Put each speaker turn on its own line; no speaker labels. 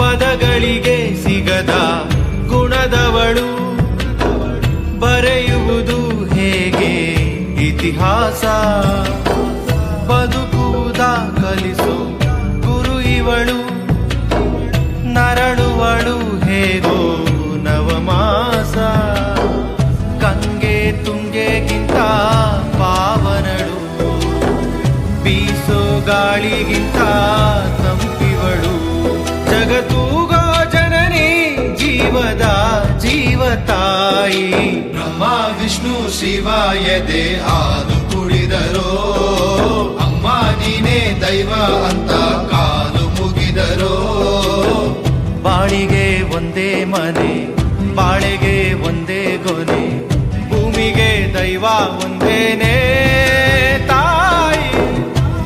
ಪದಗಳಿಗೆ ಸಿಗದ ಗುಣದವಳು, ಬರೆಯುವುದು ಹೇಗೆ ಇತಿಹಾಸ, ಬದುಕುವುದ ಕಲಿಸು ಗುರು ಇವಳು, ನರಳುವಳು ಹೇಗೋ ನವಮಾಸ, ಗಂಗೆ ತುಂಗೆಗಿಂತ ಪಾವನಳು, ಬೀಸೋ ಗಾಳಿಗಿಂತ ತಂಪಿವಳು, ಜಗತ್ತೂಗೋ ಜನನಿ ಜೀವದ ಜೀವತಾಯಿ.
ಬ್ರಹ್ಮ ವಿಷ್ಣು ಶಿವ ಎದೆ ಹಾಲು ಕುಡಿದರೋ, ಅಮ್ಮ ನೀನೇ ದೈವ ಅಂತ ಕಾಲು ಮುಗಿದರೋ.
ಬಾಳಿಗೆ ಒಂದೇ ಮನೆ, ಬಾಳೆಗೆ ಒಂದೇ ಗೊನೆ, ಭೂಮಿಗೆ ದೈವ ಒಂದೇನೇ.